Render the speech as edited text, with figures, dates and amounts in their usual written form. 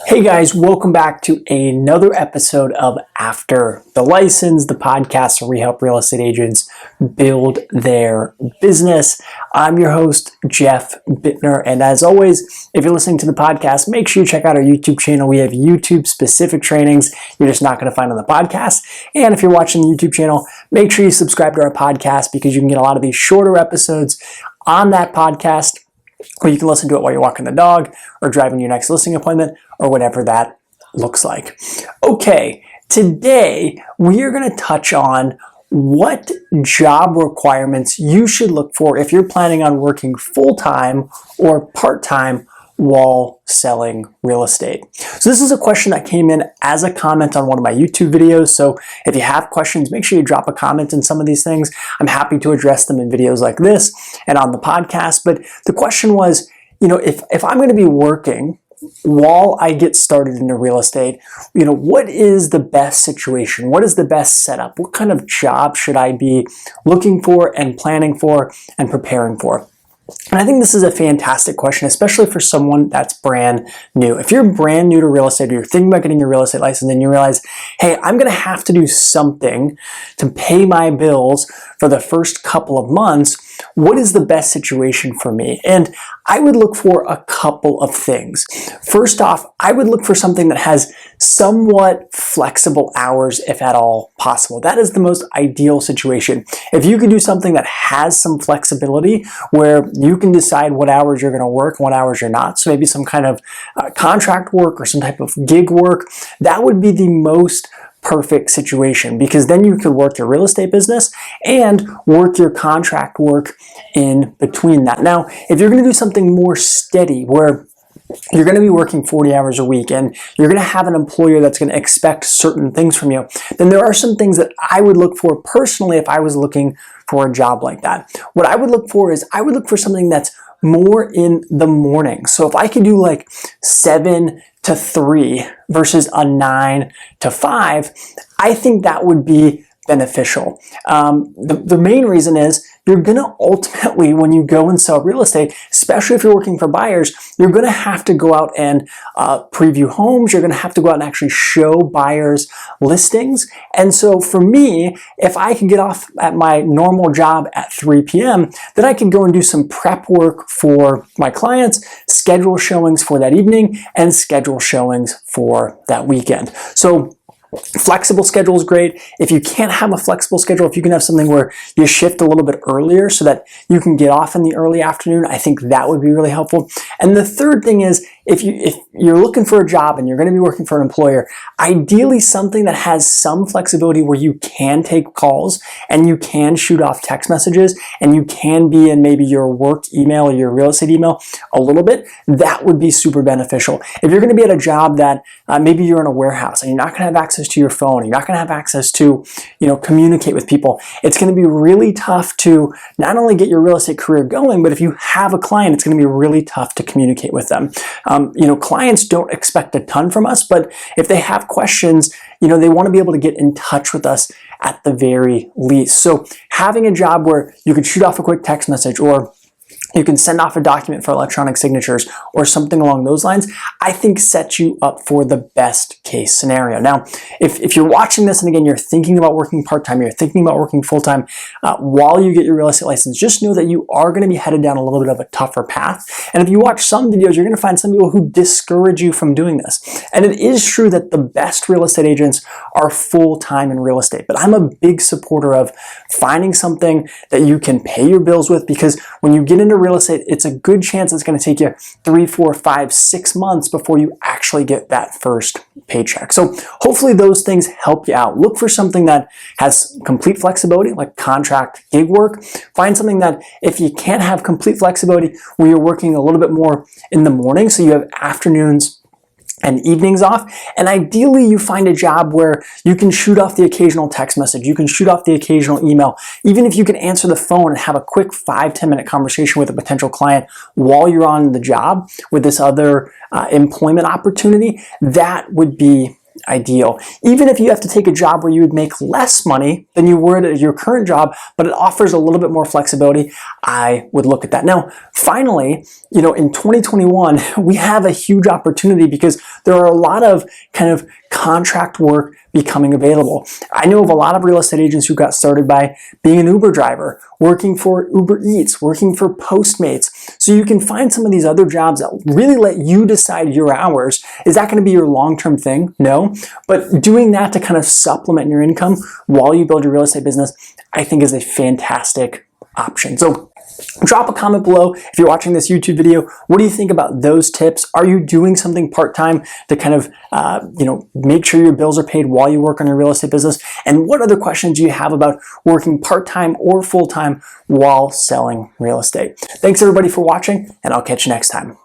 Hey guys, welcome back to another episode of After the License, the podcast where we help real estate agents build their business. I'm your host, Jeff Bittner, and as always, if you're listening to the podcast, make sure you check out our YouTube channel. We have YouTube-specific trainings you're just not going to find on the podcast. And if you're watching the YouTube channel, make sure you subscribe to our podcast because you can get a lot of these shorter episodes on that podcast, or you can listen to it while you're walking the dog or driving your next listing appointment or whatever that looks like. Okay, today we are going to touch on what job requirements you should look for if you're planning on working full-time or part-time while selling real estate. So this is a question that came in as a comment on one of my YouTube videos. So if you have questions, make sure you drop a comment in some of these things. I'm happy to address them in videos like this and on the podcast. But the question was, if I'm going to be working while I get started into real estate, what is the best situation? What is the best setup? What kind of job should I be looking for and planning for and preparing for? And I think this is a fantastic question, especially for someone that's brand new. If you're brand new to real estate or you're thinking about getting your real estate license and you realize, hey, I'm going to have to do something to pay my bills for the first couple of months, what is the best situation for me? And I would look for a couple of things. First off, I would look for something that has somewhat flexible hours, if at all possible. That is the most ideal situation. If you can do something that has some flexibility where you can decide what hours you're going to work and what hours you're not, so maybe some kind of contract work or some type of gig work, that would be the most perfect situation, because then you could work your real estate business and work your contract work in between that. Now, if you're going to do something more steady where you're going to be working 40 hours a week and you're going to have an employer that's going to expect certain things from you, then there are some things that I would look for personally if I was looking for a job like that. What I would look for is I would look for something that's more in the morning. So if I could do like 7 to 3 versus a 9 to 5, I think that would be beneficial. The main reason is you're going to ultimately, when you go and sell real estate, especially if you're working for buyers, you're going to have to go out and preview homes. You're going to have to go out and actually show buyers listings. And so for me, if I could get off at my normal job at 3 p.m., then I could go and do some prep work for my clients, schedule showings for that evening, and schedule showings for that weekend. So flexible schedule is great. If you can't have a flexible schedule, if you can have something where you shift a little bit earlier so that you can get off in the early afternoon, I think that would be really helpful. And the third thing is, if you're looking for a job and you're going to be working for an employer, ideally something that has some flexibility where you can take calls and you can shoot off text messages and you can be in maybe your work email or your real estate email a little bit, that would be super beneficial. If you're going to be at a job that maybe you're in a warehouse and you're not going to have access to your phone, you're not going to have access to, communicate with people, it's going to be really tough to not only get your real estate career going, but if you have a client, it's going to be really tough to communicate with them. Clients don't expect a ton from us, but if they have questions, they want to be able to get in touch with us at the very least. So having a job where you can shoot off a quick text message or you can send off a document for electronic signatures or something along those lines, I think sets you up for the best case scenario. Now, if you're watching this and again, you're thinking about working part-time, you're thinking about working full-time while you get your real estate license, just know that you are going to be headed down a little bit of a tougher path. And if you watch some videos, you're going to find some people who discourage you from doing this. And it is true that the best real estate agents are full-time in real estate, but I'm a big supporter of finding something that you can pay your bills with, because when you get into real estate, it's a good chance it's going to take you 3, 4, 5, 6 months before you actually get that first paycheck. So hopefully those things help you out. Look for something that has complete flexibility, like contract gig work. Find something that if you can't have complete flexibility, where you're working a little bit more in the morning, so you have afternoons and evenings off. And ideally you find a job where you can shoot off the occasional text message, you can shoot off the occasional email, even if you can answer the phone and have a quick 5-10 minute conversation with a potential client while you're on the job with this other employment opportunity, that would be ideal. Even if you have to take a job where you would make less money than you would at your current job, but it offers a little bit more flexibility, I would look at that. Now, finally, in 2021, we have a huge opportunity because there are a lot of kind of contract work becoming available. I know of a lot of real estate agents who got started by being an Uber driver, working for Uber Eats, working for Postmates. So you can find some of these other jobs that really let you decide your hours. Is that going to be your long-term thing? No. But doing that to kind of supplement your income while you build your real estate business, I think is a fantastic option. So drop a comment below if you're watching this YouTube video. What do you think about those tips? Are you doing something part-time to kind of, make sure your bills are paid while you work on your real estate business? And what other questions do you have about working part-time or full-time while selling real estate? Thanks everybody for watching, and I'll catch you next time.